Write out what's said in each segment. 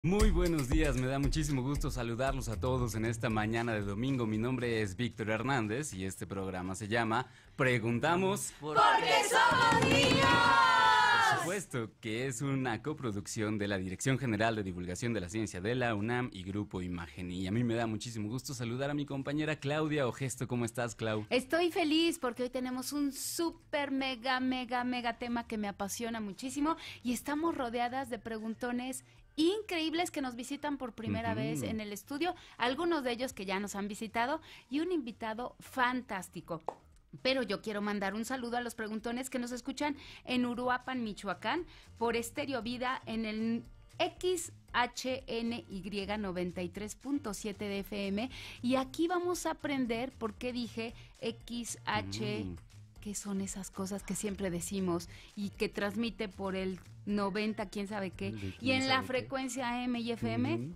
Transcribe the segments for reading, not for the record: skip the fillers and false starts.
Muy buenos días, me da muchísimo gusto saludarlos a todos en esta mañana de domingo. Mi nombre es Víctor Hernández y este programa se llama Preguntamos ¡Porque somos niños! Por supuesto que es una coproducción de la Dirección General de Divulgación de la Ciencia de la UNAM y Grupo Imagen. Y a mí me da muchísimo gusto saludar a mi compañera Claudia Ogesto. ¿Cómo estás, Clau? Estoy feliz porque hoy tenemos un súper mega tema que me apasiona muchísimo y estamos rodeadas de preguntones increíbles que nos visitan por primera vez en el estudio, algunos de ellos que ya nos han visitado y un invitado fantástico. Pero yo quiero mandar un saludo a los preguntones que nos escuchan en Uruapan, Michoacán, por Estéreo Vida en el XHNY 93.7 de FM. Y aquí vamos a aprender por qué dije XH. ¿Qué son esas cosas que siempre decimos y que transmite por el 90, quién sabe qué? Y en la frecuencia AM y FM,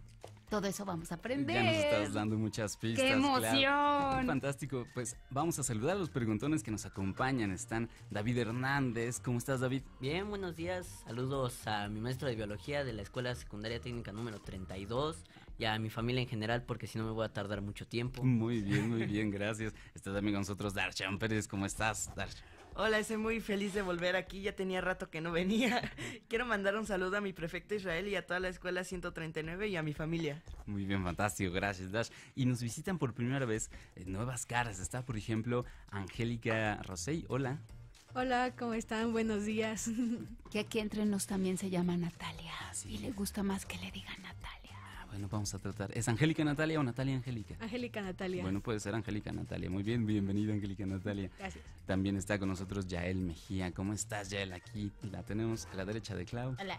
todo eso vamos a aprender. Ya nos estás dando muchas pistas. ¡Qué emoción! Claro. Fantástico. Pues vamos a saludar a los preguntones que nos acompañan. Están David Hernández. ¿Cómo estás, David? Bien, buenos días. Saludos a mi maestro de biología de la Escuela Secundaria Técnica número 32 y a mi familia en general, porque si no me voy a tardar mucho tiempo. Muy bien, gracias. Está también con nosotros Darshan Pérez. ¿Cómo estás, Darshan? Hola, estoy muy feliz de volver aquí, ya tenía rato que no venía. Quiero mandar un saludo a mi prefecto Israel y a toda la escuela 139 y a mi familia. Muy bien, fantástico, gracias, Dash. Y nos visitan por primera vez nuevas caras. Está, por ejemplo, Angélica Rosell. Hola. Hola, ¿cómo están? Buenos días. Que aquí entre nos también se llama Natalia. Sí. Y le gusta más que le digan Natalia. Bueno, vamos a tratar. ¿Es Angélica Natalia o Natalia Angélica? Angélica Natalia. Bueno, puede ser Angélica Natalia. Muy bien, bienvenida Angélica Natalia. Gracias. También está con nosotros Yael Mejía. ¿Cómo estás, Yael? Aquí la tenemos a la derecha de Clau. Hola,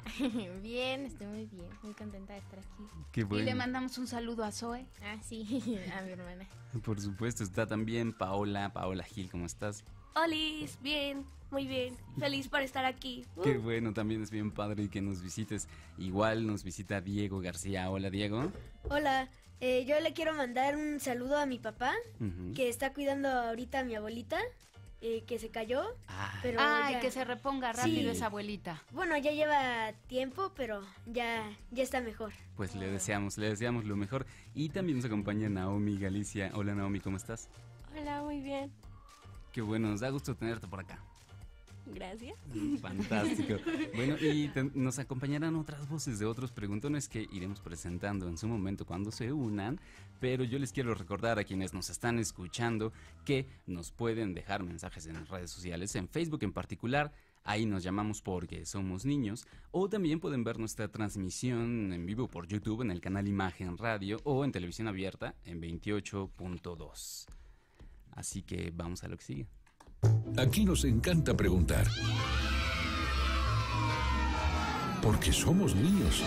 bien, estoy muy bien, muy contenta de estar aquí. Qué bueno. Y le mandamos un saludo a Zoe. Ah, sí, a mi hermana. Por supuesto, está también Paola Gil. ¿Cómo estás? Olis, bien, muy bien, feliz por estar aquí. Qué bueno, también es bien padre que nos visites. Igual nos visita Diego García. Hola, Diego. Hola, yo le quiero mandar un saludo a mi papá, que está cuidando ahorita a mi abuelita, que se cayó. Pero Ay, ya, que se reponga rápido Sí. esa abuelita. bueno, ya lleva tiempo, pero ya está mejor. Pues le deseamos lo mejor. Y también nos acompaña Naomi Galicia. Hola, Naomi, ¿cómo estás? Hola, muy bien, Qué bueno, nos da gusto tenerte por acá. gracias. Fantástico. Bueno, y nos acompañarán otras voces de otros preguntones que iremos presentando en su momento cuando se unan, pero yo les quiero recordar a quienes nos están escuchando que nos pueden dejar mensajes en redes sociales, en Facebook en particular. Ahí nos llamamos Porque Somos Niños, o también pueden ver nuestra transmisión en vivo por YouTube en el canal Imagen Radio o en televisión abierta en 28.2. Así que vamos a lo que sigue. Aquí nos encanta preguntar. Porque somos niños.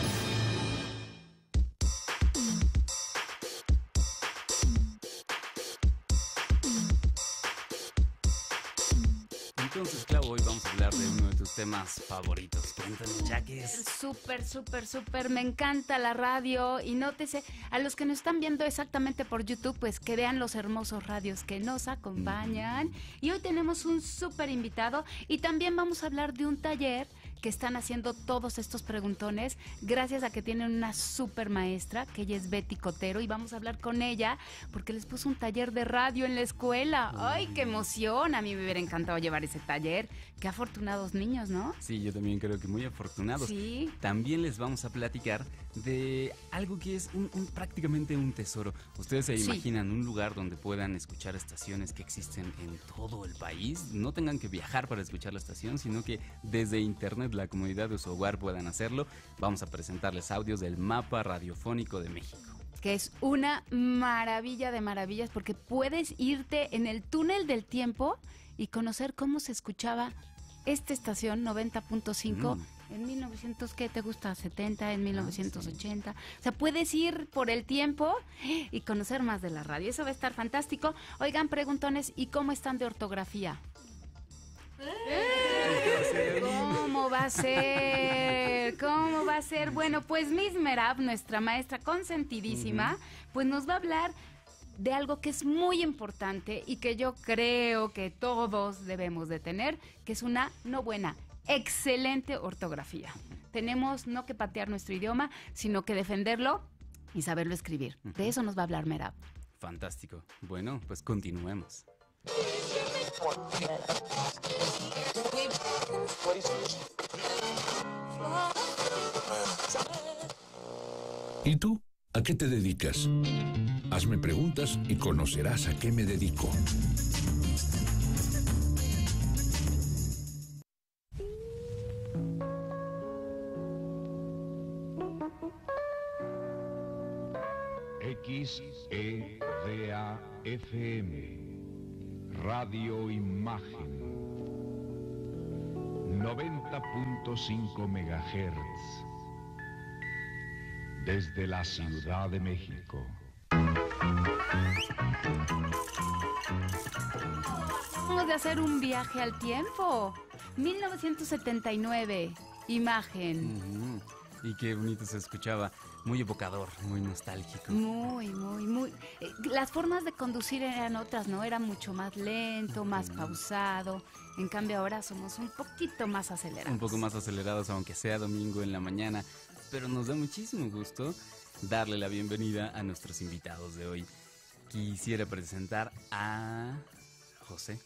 Entonces, Clau, hoy vamos a hablar de uno de tus temas favoritos. Cuéntanos, ya que es... Súper, me encanta la radio. Y nótese, a los que nos están viendo exactamente por YouTube, pues que vean los hermosos radios que nos acompañan. Y hoy tenemos un súper invitado y también vamos a hablar de un taller que están haciendo todos estos preguntones gracias a que tienen una súper maestra, que ella es Betty Cotero, y vamos a hablar con ella porque les puso un taller de radio en la escuela. ¡Ay, qué emoción! A mí me hubiera encantado llevar ese taller. Qué afortunados niños, ¿no? Sí, yo también creo que muy afortunados. Sí. También les vamos a platicar de algo que es prácticamente un tesoro. Ustedes se imaginan un lugar donde puedan escuchar estaciones que existen en todo el país. No tengan que viajar para escuchar la estación, sino que desde internet, la comodidad de su hogar, puedan hacerlo. Vamos a presentarles audios del Mapa Radiofónico de México, Que es una maravilla de maravillas porque puedes irte en el túnel del tiempo y conocer cómo se escuchaba esta estación 90.5 en 1900, ¿qué te gusta? 70, en 1980. O sea, puedes ir por el tiempo y conocer más de la radio. Eso va a estar fantástico. Oigan, preguntones, ¿y cómo están de ortografía? ¿Cómo va a ser? ¿Cómo va a ser? Bueno, pues Miss Merab, nuestra maestra consentidísima, pues nos va a hablar de algo que es muy importante y que yo creo que todos debemos de tener, que es una no buena, excelente ortografía. tenemos no que patear nuestro idioma, sino que defenderlo y saberlo escribir. De eso nos va a hablar Merab. Fantástico. Bueno, pues continuemos. ¿Y tú? ¿A qué te dedicas? Hazme preguntas y conocerás a qué me dedico. XEDA FM Radio Imagen 90.5 MHz desde la Ciudad de México. Vamos de hacer un viaje al tiempo. 1979, Imagen. Y qué bonito se escuchaba. Muy evocador, muy nostálgico. Muy. Las formas de conducir eran otras, ¿no? Era mucho más lento, más pausado. En cambio ahora somos un poquito más acelerados. Un poco más acelerados, aunque sea domingo en la mañana. Pero nos da muchísimo gusto darle la bienvenida a nuestros invitados de hoy. Quisiera presentar a José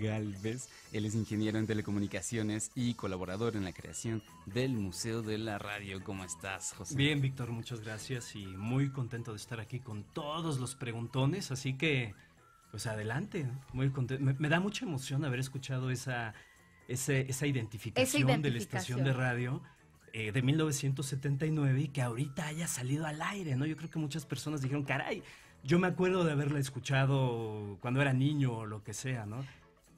Gálvez. Él es ingeniero en telecomunicaciones y colaborador en la creación del Museo de la Radio. ¿Cómo estás, José? Bien, Víctor, muchas gracias y muy contento de estar aquí con todos los preguntones, así que, pues adelante, muy contento. Me da mucha emoción haber escuchado esa identificación de la estación de radio de 1979 y que ahorita haya salido al aire, ¿no? Yo creo que muchas personas dijeron, caray, yo me acuerdo de haberla escuchado cuando era niño o lo que sea, ¿no?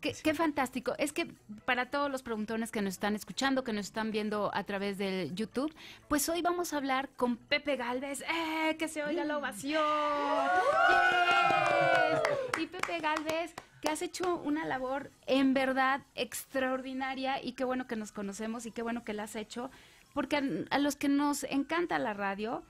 Qué fantástico. Es que para todos los preguntones que nos están escuchando, que nos están viendo a través del YouTube, pues hoy vamos a hablar con Pepe Gálvez. ¡Que se oiga la ovación! ¡Yes! Y Pepe Gálvez, que has hecho una labor en verdad extraordinaria y qué bueno que nos conocemos y qué bueno que la has hecho, porque a los que nos encanta la radio,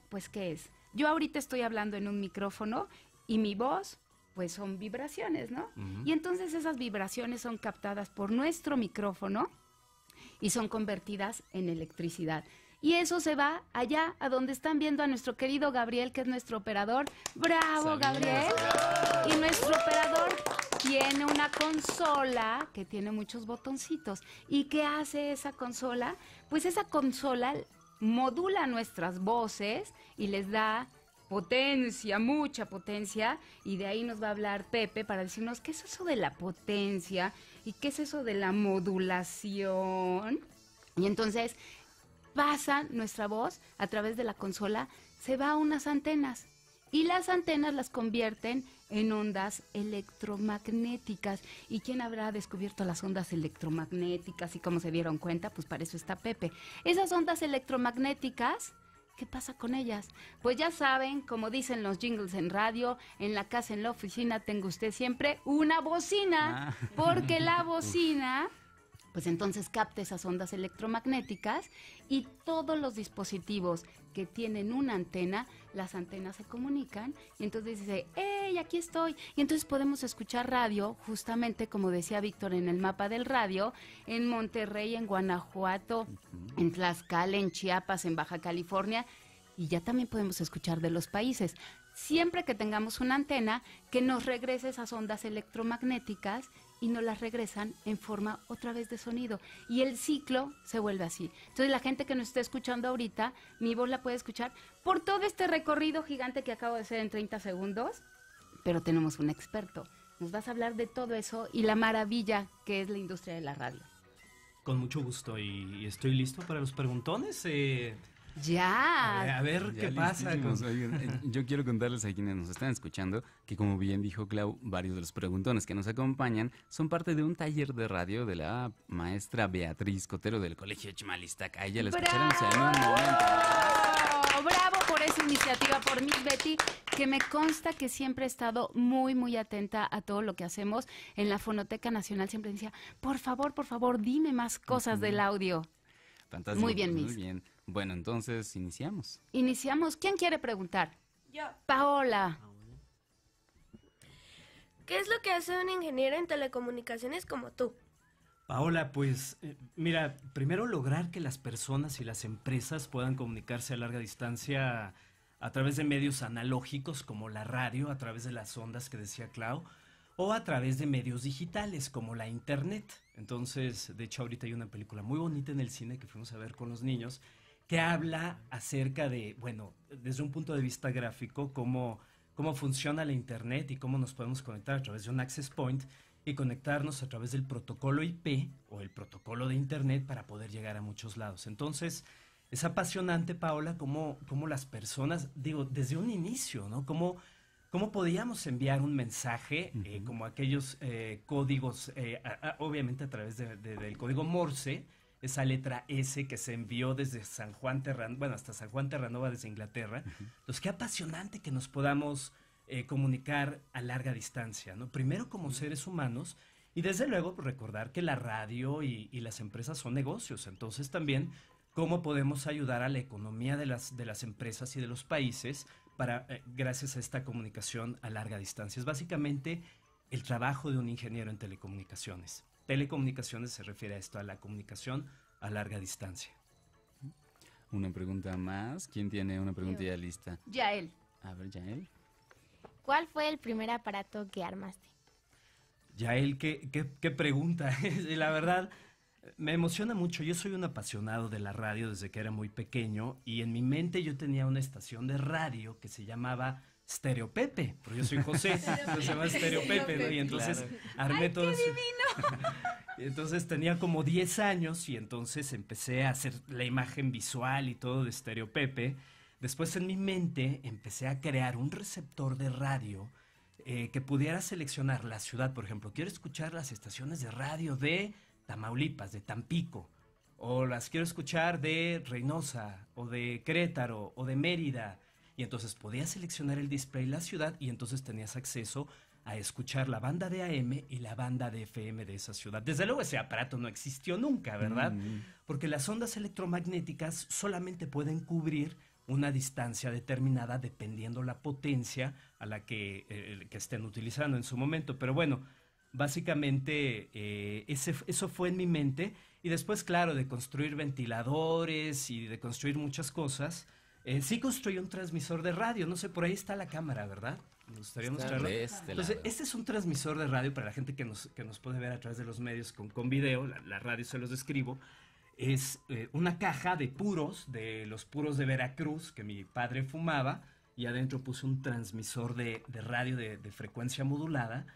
pues ¿qué es? Yo ahorita estoy hablando en un micrófono y mi voz, pues son vibraciones, ¿no? Y entonces esas vibraciones son captadas por nuestro micrófono y son convertidas en electricidad. Y eso se va allá a donde están viendo a nuestro querido Gabriel, que es nuestro operador. ¡Bravo, Gabriel! Y nuestro operador tiene una consola que tiene muchos botoncitos. ¿Y qué hace esa consola? Pues esa consola modula nuestras voces y les da potencia, mucha potencia, y de ahí nos va a hablar Pepe para decirnos qué es eso de la potencia y qué es eso de la modulación. Y entonces pasa nuestra voz a través de la consola, se va a unas antenas y las antenas las convierten en ondas electromagnéticas. ¿Y quién habrá descubierto las ondas electromagnéticas? Y cómo se dieron cuenta, pues para eso está Pepe. Esas ondas electromagnéticas, ¿qué pasa con ellas? Pues ya saben, como dicen los jingles en radio, en la casa, en la oficina, tenga usted siempre una bocina, porque la bocina, pues entonces capta esas ondas electromagnéticas y todos los dispositivos que tienen una antena, las antenas se comunican y entonces dice, ¡hey, aquí estoy! Y entonces podemos escuchar radio, justamente como decía Víctor en el mapa del radio, en Monterrey, en Guanajuato, en Tlaxcala, en Chiapas, en Baja California, y ya también podemos escuchar de los países. Siempre que tengamos una antena que nos regrese esas ondas electromagnéticas y nos las regresan en forma otra vez de sonido. Y el ciclo se vuelve así. Entonces la gente que nos está escuchando ahorita, mi voz la puede escuchar por todo este recorrido gigante que acabo de hacer en 30 segundos, pero tenemos un experto. Nos vas a hablar de todo eso y la maravilla que es la industria de la radio. Con mucho gusto y estoy listo para los preguntones. Ya. A ver qué pasa. Oigan, yo quiero contarles a quienes nos están escuchando que, como bien dijo Clau, varios de los preguntones que nos acompañan son parte de un taller de radio de la maestra Beatriz Cotero del Colegio Chimalistaca. A ella la escucharemos en un momento. ¡Bravo por esa iniciativa, por Miss Betty, que me consta que siempre ha estado muy, muy atenta a todo lo que hacemos en la Fonoteca Nacional? Siempre decía, por favor, dime más cosas del audio. Fantástico. Muy bien, Miss. Muy bien. Bueno, entonces iniciamos. Iniciamos. ¿Quién quiere preguntar? Yo. Paola. ¿Qué es lo que hace un ingeniero en telecomunicaciones como tú? Paola, pues mira, primero lograr que las personas y las empresas puedan comunicarse a larga distancia a través de medios analógicos como la radio, a través de las ondas que decía Clau, o a través de medios digitales como la internet. Entonces, de hecho, ahorita hay una película muy bonita en el cine que fuimos a ver con los niños que habla acerca de, bueno, desde un punto de vista gráfico, cómo funciona la internet y cómo nos podemos conectar a través de un access point y conectarnos a través del protocolo IP o el protocolo de internet para poder llegar a muchos lados. Entonces, es apasionante, Paola, cómo las personas, digo, desde un inicio, ¿no? Cómo podíamos enviar un mensaje, como aquellos códigos, obviamente a través del código Morse, esa letra S que se envió desde San Juan Terranova, bueno, hasta San Juan Terranova desde Inglaterra. Entonces, qué apasionante que nos podamos comunicar a larga distancia, ¿no? Primero como seres humanos y desde luego pues, recordar que la radio y las empresas son negocios. Entonces también cómo podemos ayudar a la economía de las empresas y de los países para gracias a esta comunicación a larga distancia. Es básicamente el trabajo de un ingeniero en telecomunicaciones. Telecomunicaciones se refiere a esto, a la comunicación a larga distancia. Una pregunta más. ¿Quién tiene una pregunta ya lista? Yael. A ver, Yael. ¿Cuál fue el primer aparato que armaste? Yael, qué pregunta. La verdad, me emociona mucho. Yo soy un apasionado de la radio desde que era muy pequeño y en mi mente yo tenía una estación de radio que se llamaba Stereo Pepe, porque yo soy José, entonces se llama Stereo Pepe, ¿no? Y entonces armé todo eso. Y entonces tenía como 10 años y entonces empecé a hacer la imagen visual y todo de Stereo Pepe. Después en mi mente empecé a crear un receptor de radio que pudiera seleccionar la ciudad. Por ejemplo, quiero escuchar las estaciones de radio de Tamaulipas, de Tampico, o las quiero escuchar de Reynosa, o de Querétaro, o de Mérida. Y entonces podías seleccionar el display, la ciudad, y entonces tenías acceso a escuchar la banda de AM y la banda de FM de esa ciudad. Desde luego ese aparato no existió nunca, ¿verdad? Porque las ondas electromagnéticas solamente pueden cubrir una distancia determinada dependiendo la potencia a la que estén utilizando en su momento. Pero bueno, básicamente eso fue en mi mente. Y después, claro, de construir ventiladores y de construir muchas cosas, sí construí un transmisor de radio. No sé, por ahí está la cámara, ¿verdad? Me gustaría mostrarlo. Entonces, este es un transmisor de radio para la gente que nos puede ver a través de los medios con video. La radio se los describo. Es una caja de puros, de los puros de Veracruz que mi padre fumaba, y adentro puse un transmisor de radio de frecuencia modulada,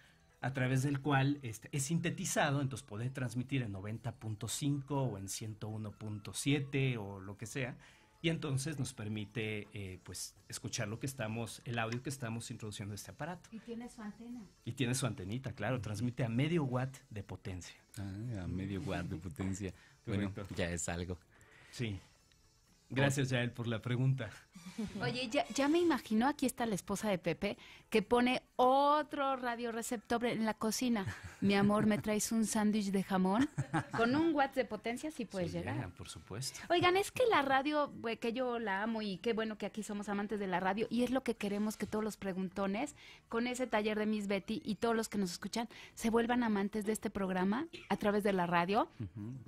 a través del cual es sintetizado, entonces puede transmitir en 90.5 o en 101.7 o lo que sea, y entonces nos permite pues escuchar el audio que estamos introduciendo a este aparato. Y tiene su antena. Y tiene su antenita, claro, transmite a medio watt de potencia. A medio watt de potencia. Bueno, ya es algo. Sí. Gracias, Yael, por la pregunta. Oye, ya me imagino, aquí está la esposa de Pepe, que pone otro radioreceptor en la cocina. Mi amor, ¿me traes un sándwich de jamón? Con 1 watt de potencia sí puedes llegar. Por supuesto. Oigan, es que la radio, que yo la amo y qué bueno que aquí somos amantes de la radio, y es lo que queremos que todos los preguntones, con ese taller de Miss Betty y todos los que nos escuchan, se vuelvan amantes de este programa a través de la radio,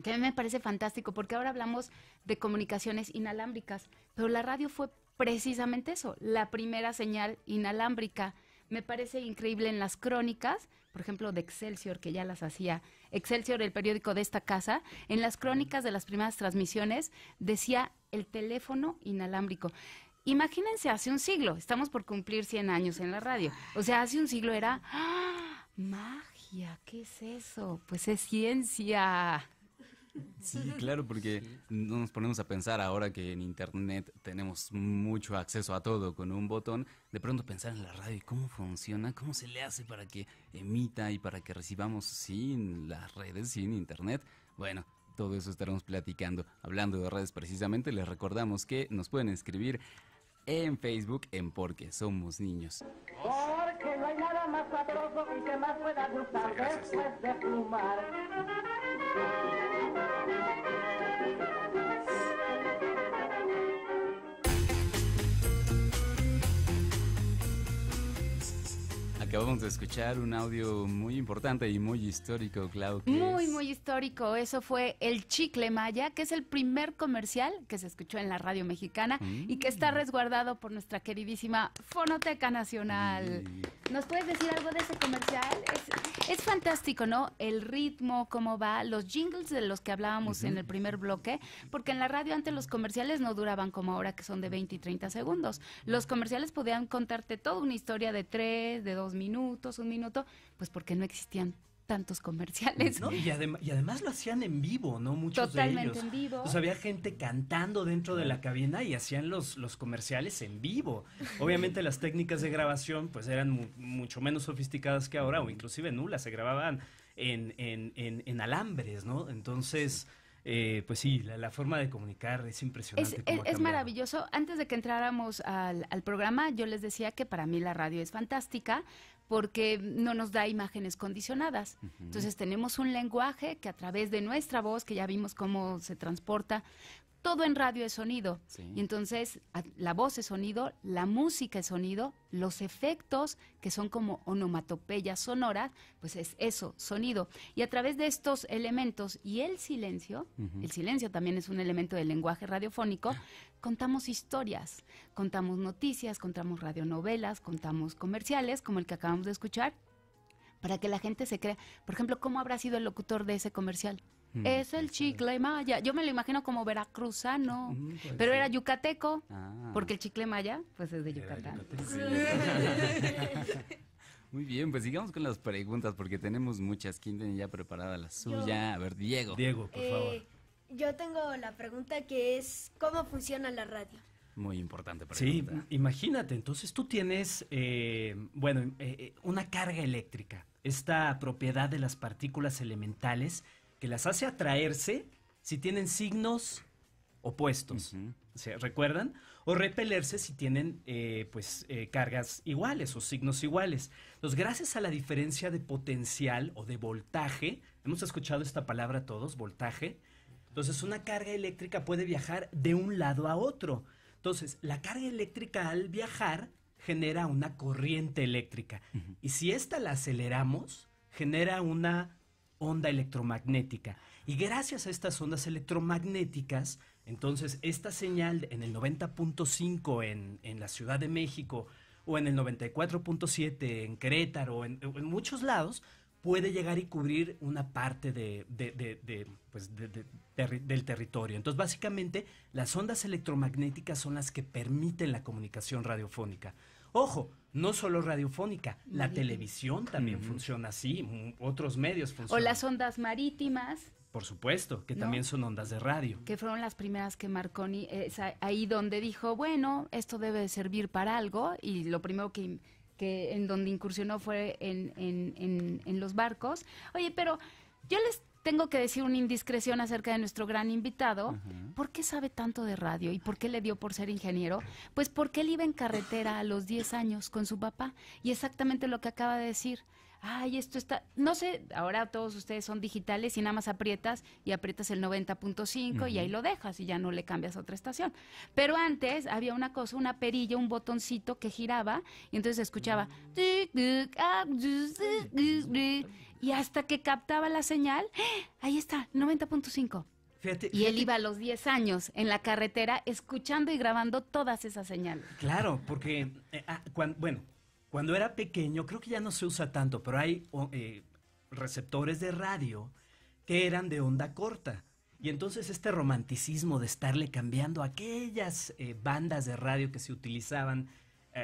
que a mí me parece fantástico, porque ahora hablamos de comunicaciones inalámbricas, pero la radio fue precisamente eso, la primera señal inalámbrica. Me parece increíble en las crónicas, por ejemplo, de Excelsior, que ya las hacía Excelsior, el periódico de esta casa, en las crónicas de las primeras transmisiones decía el teléfono inalámbrico. Imagínense, hace un siglo, estamos por cumplir 100 años en la radio, o sea, hace un siglo era magia, ¿qué es eso? Pues es ciencia. Sí, claro, porque no nos ponemos a pensar ahora que en internet tenemos mucho acceso a todo con un botón, de pronto pensar en la radio y cómo funciona, cómo se le hace para que emita y para que recibamos sin las redes, sin internet. Bueno, todo eso estaremos platicando. Hablando de redes precisamente, les recordamos que nos pueden escribir en Facebook en Porque Somos Niños. Porque no hay nada más sabroso y que más pueda gustar después de fumar. Acabamos de escuchar un audio muy importante y muy histórico, Clau. Muy histórico. Eso fue el Chicle Maya, que es el primer comercial que se escuchó en la radio mexicana y que está resguardado por nuestra queridísima Fonoteca Nacional. ¿Nos puedes decir algo de ese comercial? Es fantástico, ¿no? El ritmo, cómo va, los jingles de los que hablábamos en el primer bloque, porque en la radio antes los comerciales no duraban como ahora, que son de 20 y 30 segundos. Los comerciales podían contarte toda una historia de 3, de 2 minutos, 1 minuto, pues porque no existían tantos comerciales. ¿No? Y además lo hacían en vivo, ¿no? Muchos Totalmente de ellos. en vivo. Entonces había gente cantando dentro de la cabina y hacían los comerciales en vivo. Obviamente las técnicas de grabación pues eran mucho menos sofisticadas que ahora, o inclusive nulas, se grababan en alambres, ¿no? Entonces... pues sí, la forma de comunicar es impresionante. Es maravilloso. Antes de que entráramos al programa, yo les decía que para mí la radio es fantástica porque no nos da imágenes condicionadas. Entonces tenemos un lenguaje que a través de nuestra voz, que ya vimos cómo se transporta, todo en radio es sonido. Sí. Y entonces la voz es sonido, la música es sonido, los efectos, que son como onomatopeyas sonoras, pues es eso, sonido. Y a través de estos elementos y el silencio también es un elemento del lenguaje radiofónico, contamos historias, contamos noticias, contamos radionovelas, contamos comerciales, como el que acabamos de escuchar, para que la gente se crea. Por ejemplo, ¿cómo habrá sido el locutor de ese comercial? Es el Chicle Maya. Yo me lo imagino como veracruzano, pero era yucateco, porque el Chicle Maya, pues es de Yucatán. Muy bien, pues sigamos con las preguntas, porque tenemos muchas. ¿Quién tiene ya preparada la suya? A ver, Diego. Diego, por favor. Yo tengo la pregunta que es, ¿cómo funciona la radio? Muy importante pregunta. Sí, imagínate, entonces tú tienes, una carga eléctrica, esta propiedad de las partículas elementales que las hace atraerse si tienen signos opuestos, ¿recuerdan? O repelerse si tienen cargas iguales o signos iguales. Entonces, gracias a la diferencia de potencial o de voltaje, hemos escuchado esta palabra todos, voltaje. Entonces, una carga eléctrica puede viajar de un lado a otro. Entonces, la carga eléctrica al viajar genera una corriente eléctrica. Y si esta la aceleramos, genera una onda electromagnética. Y gracias a estas ondas electromagnéticas, entonces esta señal en el 90.5 en la Ciudad de México o en el 94.7 en Querétaro o en muchos lados, puede llegar y cubrir una parte del territorio. Entonces, básicamente, las ondas electromagnéticas son las que permiten la comunicación radiofónica. Ojo, no solo radiofónica, la televisión también funciona así, otros medios funcionan. O las ondas marítimas. Por supuesto, que también son ondas de radio. Que fueron las primeras que Marconi, ahí donde dijo, bueno, esto debe de servir para algo, y lo primero que en donde incursionó fue en los barcos. Oye, pero yo les tengo que decir una indiscreción acerca de nuestro gran invitado. ¿Por qué sabe tanto de radio y por qué le dio por ser ingeniero? Pues porque él iba en carretera a los 10 años con su papá, y exactamente lo que acaba de decir. Ay, esto está, no sé, ahora todos ustedes son digitales y nada más aprietas el 90.5 y ahí lo dejas y ya no le cambias a otra estación. Pero antes había una cosa, una perilla, un botoncito que giraba y entonces se escuchaba y hasta que captaba la señal, ahí está, 90.5. Fíjate, y él iba a los 10 años en la carretera escuchando y grabando todas esas señales. Claro, porque, cuando era pequeño, creo que ya no se usa tanto, pero hay receptores de radio que eran de onda corta. Y entonces este romanticismo de estarle cambiando a aquellas bandas de radio que se utilizaban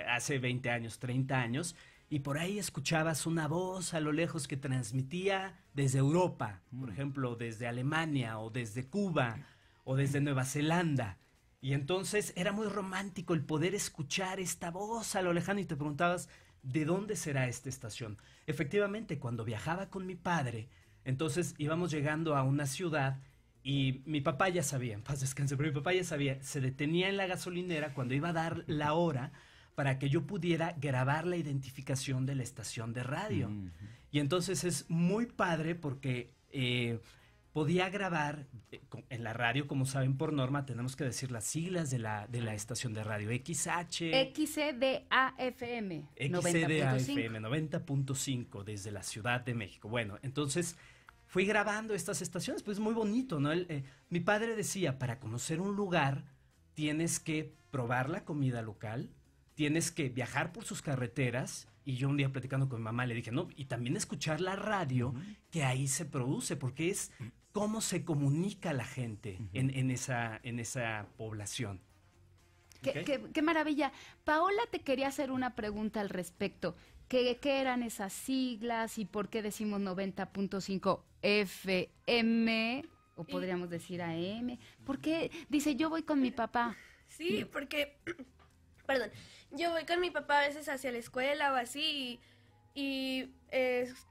hace 20 años, 30 años, y por ahí escuchabas una voz a lo lejos que transmitía desde Europa, por ejemplo, desde Alemania o desde Cuba o desde Nueva Zelanda. Y entonces era muy romántico el poder escuchar esta voz a lo lejano y te preguntabas, ¿de dónde será esta estación? Efectivamente, cuando viajaba con mi padre, entonces íbamos llegando a una ciudad y mi papá ya sabía, en paz descanse, pero mi papá ya sabía, se detenía en la gasolinera cuando iba a dar la hora para que yo pudiera grabar la identificación de la estación de radio. Y entonces es muy padre porque podía grabar en la radio, como saben por norma, tenemos que decir las siglas de la estación de radio, XCDAFM. XCDAFM 90.5 desde la Ciudad de México. Bueno, entonces fui grabando estas estaciones, pues muy bonito, ¿no? Mi padre decía, para conocer un lugar tienes que probar la comida local, tienes que viajar por sus carreteras. Y yo un día platicando con mi mamá le dije, no, y también escuchar la radio que ahí se produce, porque es cómo se comunica la gente en esa población. Qué maravilla. Paola te quería hacer una pregunta al respecto. ¿Qué eran esas siglas y por qué decimos 90.5 FM o podríamos decir AM? ¿Por qué? Dice, yo voy con mi papá. Sí, porque... Perdón, yo voy con mi papá a veces hacia la escuela o así y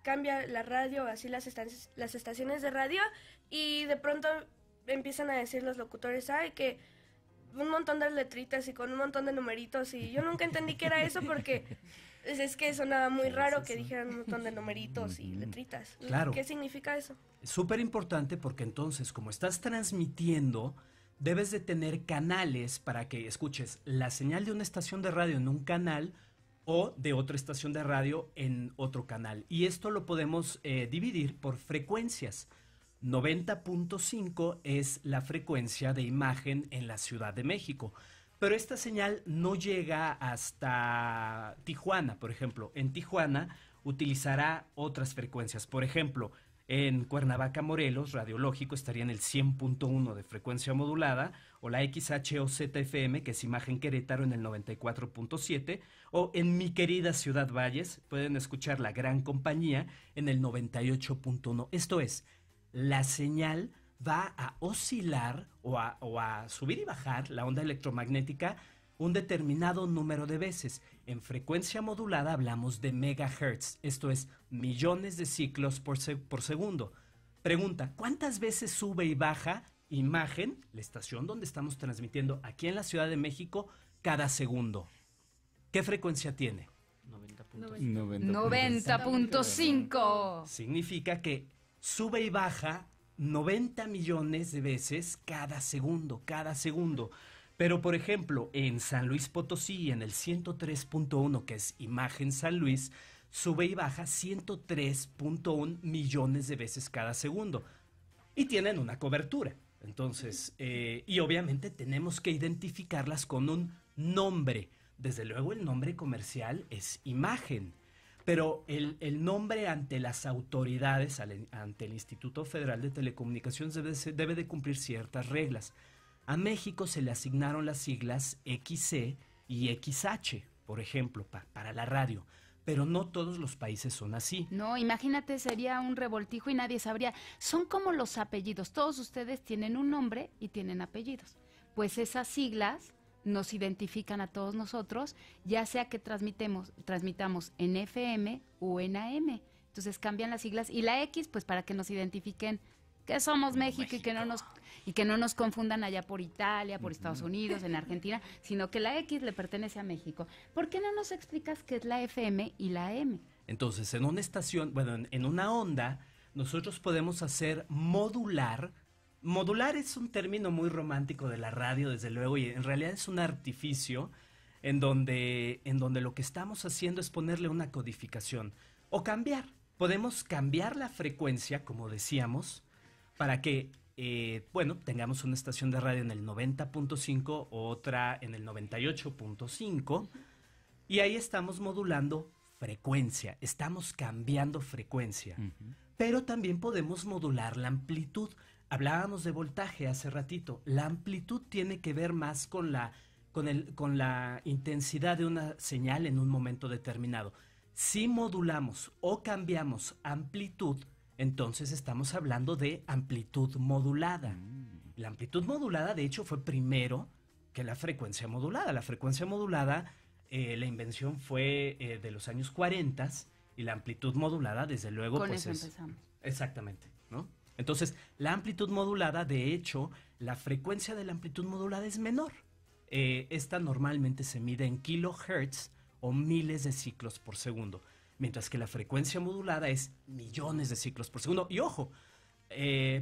cambia la radio o así las estaciones de radio y de pronto empiezan a decir los locutores, ay, que un montón de letritas y con un montón de numeritos y yo nunca entendí qué era eso porque es que sonaba muy raro que dijeran un montón de numeritos y letritas. Claro. ¿Qué significa eso? Es súper importante porque entonces, como estás transmitiendo, debes de tener canales para que escuches la señal de una estación de radio en un canal o de otra estación de radio en otro canal. Y esto lo podemos dividir por frecuencias. 90.5 es la frecuencia de imagen en la Ciudad de México. Pero esta señal no llega hasta Tijuana, por ejemplo. En Tijuana utilizará otras frecuencias. Por ejemplo, en Cuernavaca, Morelos, Radiológico, estaría en el 100.1 de frecuencia modulada, o la XHOZFM, que es Imagen Querétaro, en el 94.7, o en mi querida Ciudad Valles, pueden escuchar La Gran Compañía en el 98.1. Esto es, la señal va a oscilar o a subir y bajar la onda electromagnética un determinado número de veces. En frecuencia modulada hablamos de megahertz, esto es millones de ciclos por segundo. Pregunta, ¿cuántas veces sube y baja imagen, la estación donde estamos transmitiendo aquí en la Ciudad de México, cada segundo? ¿Qué frecuencia tiene? 90.5. Significa que sube y baja 90 millones de veces cada segundo. Pero, por ejemplo, en San Luis Potosí, en el 103.1, que es Imagen San Luis, sube y baja 103.1 millones de veces cada segundo. Y tienen una cobertura. Entonces, y obviamente tenemos que identificarlas con un nombre. Desde luego el nombre comercial es Imagen. Pero el nombre ante las autoridades, ante el Instituto Federal de Telecomunicaciones, debe de cumplir ciertas reglas. A México se le asignaron las siglas XC y XH, por ejemplo, para la radio. Pero no todos los países son así. No, imagínate, sería un revoltijo y nadie sabría. Son como los apellidos. Todos ustedes tienen un nombre y tienen apellidos. Pues esas siglas nos identifican a todos nosotros, ya sea que transmitamos en FM o en AM. Entonces cambian las siglas y la X, pues para que nos identifiquen que somos México y que no nos confundan allá por Italia, por Estados Unidos, en Argentina, sino que la X le pertenece a México. ¿Por qué no nos explicas qué es la FM y la AM? Entonces, en una estación, bueno, en una onda, nosotros podemos hacer modular. Modular es un término muy romántico de la radio, desde luego, y en realidad es un artificio en donde lo que estamos haciendo es ponerle una codificación o cambiar. Podemos cambiar la frecuencia, como decíamos, para que, tengamos una estación de radio en el 90.5, otra en el 98.5, y ahí estamos modulando frecuencia, estamos cambiando frecuencia. Pero también podemos modular la amplitud. Hablábamos de voltaje hace ratito. La amplitud tiene que ver más con la intensidad de una señal en un momento determinado. Si modulamos o cambiamos amplitud, entonces estamos hablando de amplitud modulada. La amplitud modulada, de hecho, fue primero que la frecuencia modulada. La frecuencia modulada, la invención fue de los años 40 y la amplitud modulada, desde luego, con pues eso empezamos. Exactamente, ¿no? Entonces, la amplitud modulada, de hecho, la frecuencia de la amplitud modulada es menor. Esta normalmente se mide en kilohertz o miles de ciclos por segundo, mientras que la frecuencia modulada es millones de ciclos por segundo. Y ojo,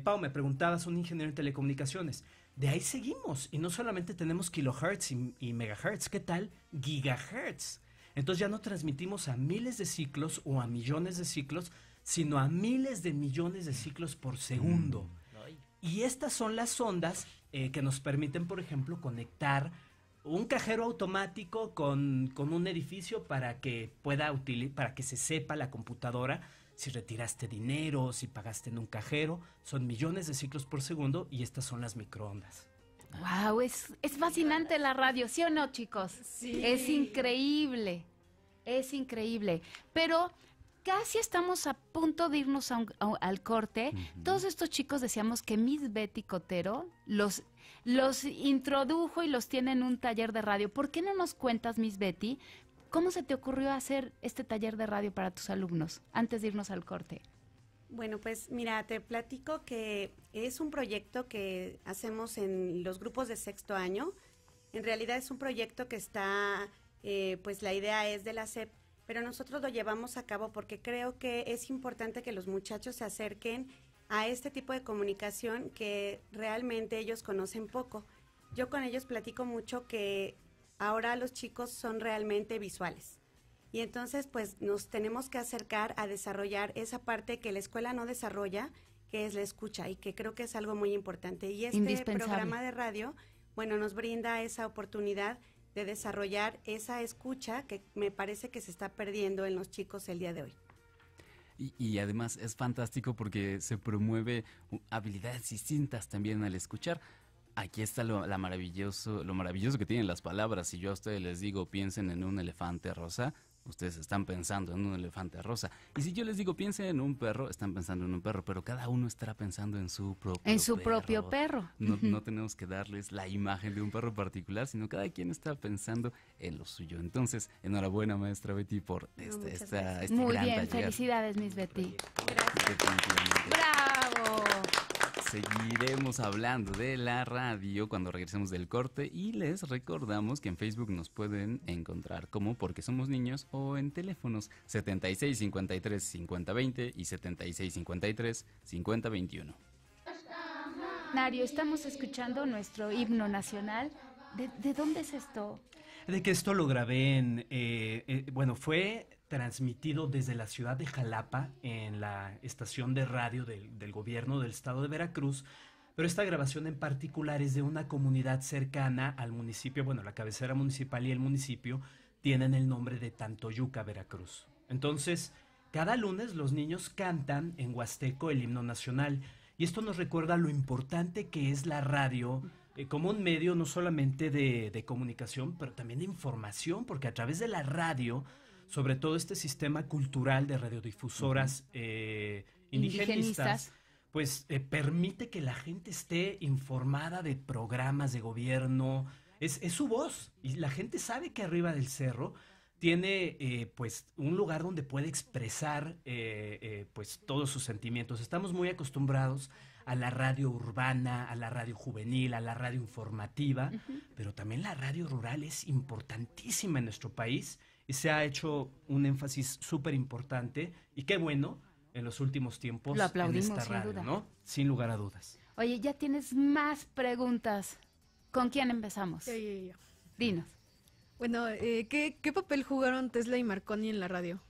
Pau, me preguntabas, un ingeniero en telecomunicaciones. De ahí seguimos. Y no solamente tenemos kilohertz y megahertz. ¿Qué tal gigahertz? Entonces ya no transmitimos a miles de ciclos o a millones de ciclos, sino a miles de millones de ciclos por segundo. Y estas son las ondas que nos permiten, por ejemplo, conectar un cajero automático con un edificio para que para que se sepa la computadora si retiraste dinero, si pagaste en un cajero. Son millones de ciclos por segundo y estas son las microondas. Wow, es fascinante la radio, ¿sí o no, chicos? Sí. Es increíble, es increíble. Pero casi estamos a punto de irnos al corte. Todos estos chicos decíamos que Miss Betty Cotero los introdujo y los tiene en un taller de radio. ¿Por qué no nos cuentas, Miss Betty, cómo se te ocurrió hacer este taller de radio para tus alumnos antes de irnos al corte? Bueno, pues mira, te platico que es un proyecto que hacemos en los grupos de sexto año. En realidad es un proyecto que está, pues la idea es de la SEP, pero nosotros lo llevamos a cabo porque creo que es importante que los muchachos se acerquen a este tipo de comunicación que realmente ellos conocen poco. Yo con ellos platico mucho que ahora los chicos son realmente visuales. Y entonces, pues, nos tenemos que acercar a desarrollar esa parte que la escuela no desarrolla, que es la escucha, y que creo que es algo muy importante. Y este programa de radio, bueno, nos brinda esa oportunidad de desarrollar esa escucha que me parece que se está perdiendo en los chicos el día de hoy. Y además es fantástico porque se promueve habilidades distintas también al escuchar. Aquí está lo maravilloso que tienen las palabras. Si yo a ustedes les digo piensen en un elefante rosa, ustedes están pensando en un elefante rosa. Y si yo les digo piensen en un perro, están pensando en un perro, pero cada uno estará pensando en su propio perro. No tenemos que darles la imagen de un perro particular, sino cada quien está pensando en lo suyo. Entonces, enhorabuena, maestra Betty, por este Muy gran bien, taller. Felicidades, Miss Betty. Definitivamente. ¡Bravo! Seguiremos hablando de la radio cuando regresemos del corte y les recordamos que en Facebook nos pueden encontrar como Porque Somos Niños o en teléfonos 7653-5020 y 7653-5021. Mario, estamos escuchando nuestro himno nacional. ¿De dónde es esto? De que esto lo grabé fue transmitido desde la ciudad de Jalapa en la estación de radio del gobierno del estado de Veracruz, pero esta grabación en particular es de una comunidad cercana al municipio, bueno, la cabecera municipal y el municipio tienen el nombre de Tantoyuca, Veracruz. Entonces, cada lunes los niños cantan en huasteco el himno nacional y esto nos recuerda lo importante que es la radio como un medio no solamente de comunicación, pero también de información, porque a través de la radio, sobre todo este sistema cultural de radiodifusoras indigenistas, pues permite que la gente esté informada de programas de gobierno, es su voz, y la gente sabe que arriba del cerro tiene pues un lugar donde puede expresar pues todos sus sentimientos. Estamos muy acostumbrados a la radio urbana, a la radio juvenil, a la radio informativa, pero también la radio rural es importantísima en nuestro país y se ha hecho un énfasis súper importante y qué bueno en los últimos tiempos lo aplaudimos, en esta radio, sin duda. ¿no? Sin lugar a dudas. Oye, ya tienes más preguntas. ¿Con quién empezamos? Yo. Dinos. Bueno, ¿qué papel jugaron Tesla y Marconi en la radio?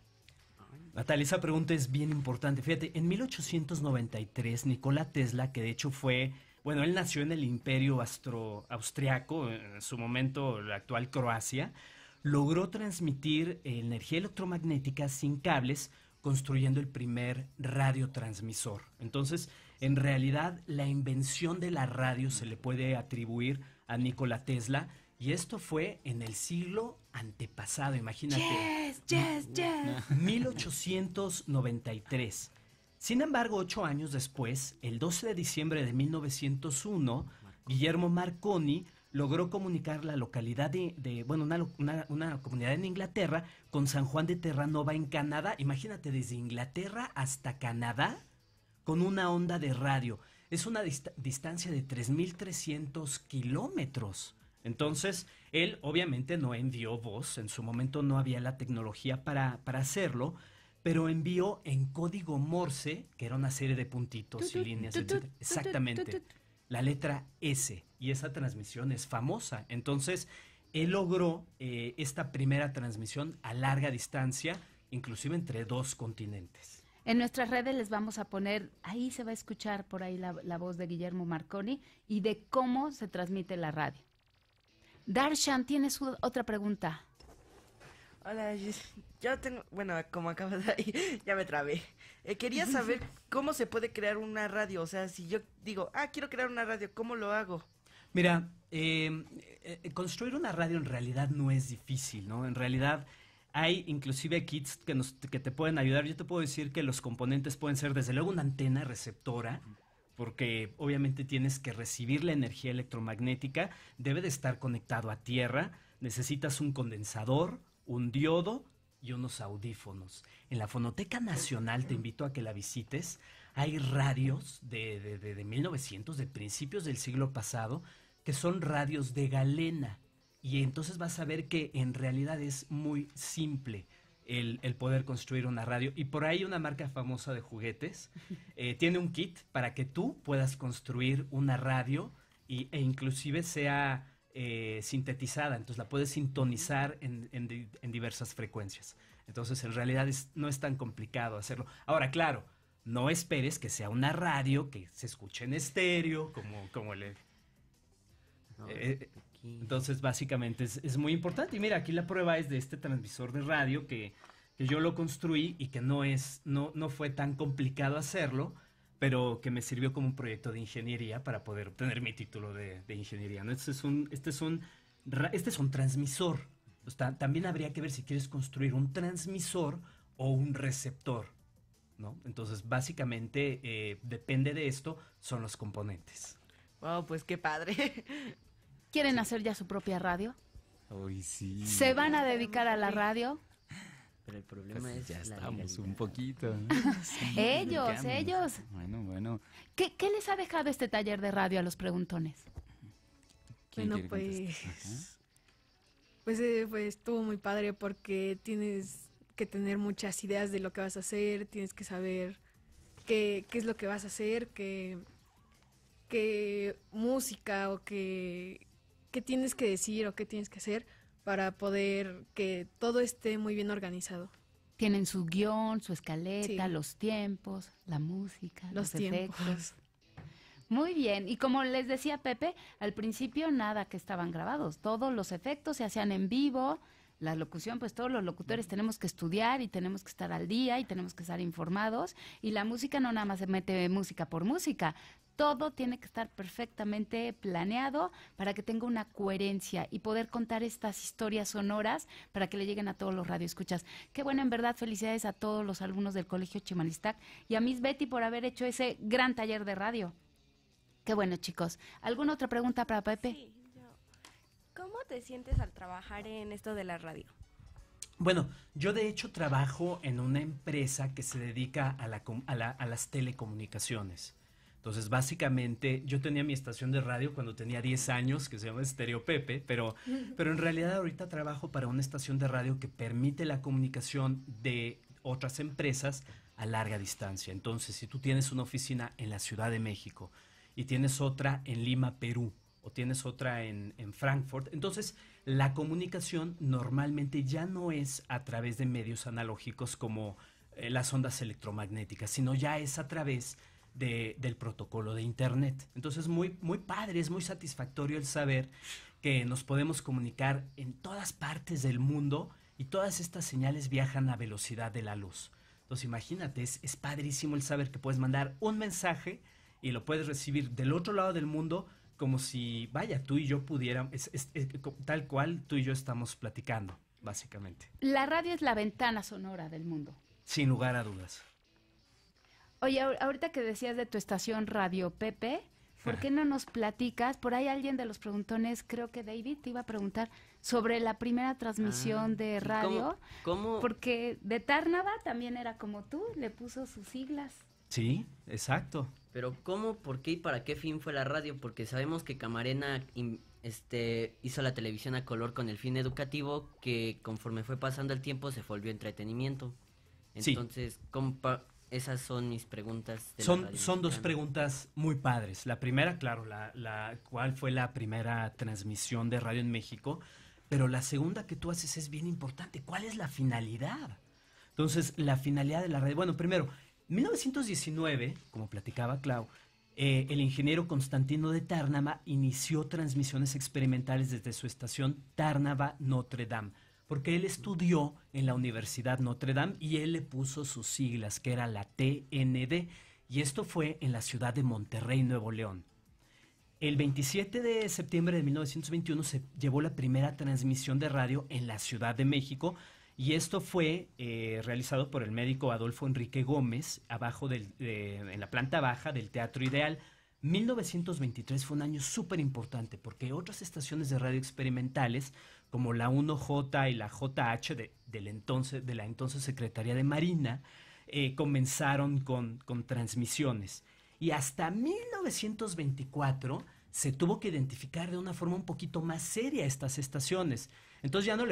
Natalia, esa pregunta es bien importante. Fíjate, en 1893, Nikola Tesla, que de hecho fue, bueno, él nació en el Imperio Austriaco, en su momento la actual Croacia, logró transmitir energía electromagnética sin cables, construyendo el primer radiotransmisor. Entonces, en realidad, la invención de la radio se le puede atribuir a Nikola Tesla, y esto fue en el siglo antepasado, imagínate. Yes. 1893. Sin embargo, 8 años después, el 12 de diciembre de 1901, Guillermo Marconi logró comunicar la localidad una comunidad en Inglaterra con San Juan de Terranova en Canadá. Imagínate, desde Inglaterra hasta Canadá con una onda de radio. Es una distancia de 3.300 kilómetros. Entonces, él obviamente no envió voz, en su momento no había la tecnología para hacerlo, pero envió en código Morse, que era una serie de puntitos y líneas, etc. Exactamente, la letra S, y esa transmisión es famosa. Entonces, él logró esta primera transmisión a larga distancia, inclusive entre 2 continentes. En nuestras redes les vamos a poner, ahí se va a escuchar por ahí la voz de Guillermo Marconi y de cómo se transmite la radio. Darshan, ¿tienes otra pregunta? Hola, yo tengo, bueno, como acabas de ahí, ya me trabé. Quería saber cómo se puede crear una radio, o sea, si yo digo, quiero crear una radio, ¿cómo lo hago? Mira, construir una radio en realidad no es difícil, ¿no? En realidad hay inclusive kits que te pueden ayudar. Yo te puedo decir que los componentes pueden ser desde luego una antena receptora, porque obviamente tienes que recibir la energía electromagnética, debe de estar conectado a tierra, necesitas un condensador, un diodo y unos audífonos. En la Fonoteca Nacional, te invito a que la visites, hay radios de 1900, de principios del siglo pasado, que son radios de galena. Y entonces vas a ver que en realidad es muy simple el poder construir una radio. Y por ahí una marca famosa de juguetes tiene un kit para que tú puedas construir una radio e inclusive sea sintetizada. Entonces la puedes sintonizar en diversas frecuencias. Entonces en realidad no es tan complicado hacerlo. Ahora, claro, no esperes que sea una radio que se escuche en estéreo, como el... entonces básicamente es muy importante. Y mira, aquí la prueba es de este transmisor de radio que yo lo construí y que no fue tan complicado hacerlo, pero que me sirvió como un proyecto de ingeniería para poder obtener mi título de ingeniería, ¿no? Este es un transmisor. Pues, también habría que ver si quieres construir un transmisor o un receptor, ¿no? Entonces básicamente depende de esto, son los componentes. Wow, pues qué padre. ¿Quieren hacer ya su propia radio? Uy, sí. ¿Se van a dedicar a la radio? Pero el problema Pues es ya la estamos legalidad. un poquito. Sí, ellos. Bueno. ¿Qué les ha dejado este taller de radio a los preguntones? Bueno, pues estuvo muy padre porque tienes que tener muchas ideas de lo que vas a hacer, tienes que saber qué es lo que vas a hacer, qué música o qué tienes que decir o qué tienes que hacer para poder que todo esté muy bien organizado. Tienen su guión, su escaleta, Sí. los tiempos, la música, los tiempos. efectos. Muy bien, y como les decía Pepe, al principio nada que estaban grabados, todos los efectos se hacían en vivo, la locución, pues todos los locutores tenemos que estudiar y tenemos que estar al día y tenemos que estar informados, y la música no nada más se mete música por música, todo tiene que estar perfectamente planeado para que tenga una coherencia y poder contar estas historias sonoras para que le lleguen a todos los radioescuchas. Qué bueno, en verdad, felicidades a todos los alumnos del Colegio Chimalistac y a Miss Betty por haber hecho ese gran taller de radio. Qué bueno, chicos. ¿Alguna otra pregunta para Pepe? Sí, ¿cómo te sientes al trabajar en esto de la radio? Bueno, yo de hecho trabajo en una empresa que se dedica a las telecomunicaciones. Entonces, básicamente, yo tenía mi estación de radio cuando tenía 10 años, que se llama Estéreo Pepe, pero en realidad ahorita trabajo para una estación de radio que permite la comunicación de otras empresas a larga distancia. Entonces, si tú tienes una oficina en la Ciudad de México y tienes otra en Lima, Perú, o tienes otra en Frankfurt, entonces la comunicación normalmente ya no es a través de medios analógicos como las ondas electromagnéticas, sino ya es a través del protocolo de Internet. Entonces muy, muy padre, es muy satisfactorio el saber que nos podemos comunicar en todas partes del mundo y todas estas señales viajan a velocidad de la luz. Entonces imagínate, es padrísimo el saber que puedes mandar un mensaje y lo puedes recibir del otro lado del mundo como si, vaya, tú y yo pudiéramos, tal cual tú y yo estamos platicando, básicamente. La radio es la ventana sonora del mundo. Sin lugar a dudas. Oye, ahorita que decías de tu estación Radio Pepe, ¿por qué no nos platicas? Por ahí alguien de los preguntones, creo que David, te iba a preguntar sobre la primera transmisión de radio. ¿Cómo? Porque de Tárnava también era como tú, le puso sus siglas. Sí, exacto. Pero ¿cómo, por qué y para qué fin fue la radio? Porque sabemos que Camarena hizo la televisión a color con el fin educativo, que conforme fue pasando el tiempo se volvió entretenimiento. Entonces, esas son mis preguntas. Son dos preguntas muy padres. La primera, claro, ¿cuál fue la primera transmisión de radio en México? Pero la segunda que tú haces es bien importante. ¿Cuál es la finalidad? Entonces, la finalidad de la radio. Bueno, primero, en 1919, como platicaba Clau, el ingeniero Constantino de Tárnava inició transmisiones experimentales desde su estación Tárnava Notre Dame, porque él estudió en la Universidad Notre Dame y él le puso sus siglas, que era la TND, y esto fue en la ciudad de Monterrey, Nuevo León. El 27 de septiembre de 1921 se llevó la primera transmisión de radio en la Ciudad de México, y esto fue realizado por el médico Adolfo Enrique Gómez, en la planta baja del Teatro Ideal. 1923 fue un año súper importante porque otras estaciones de radio experimentales, como la 1J y la JH de la entonces Secretaría de Marina, comenzaron con transmisiones. Y hasta 1924 se tuvo que identificar de una forma un poquito más seria estas estaciones. Entonces ya no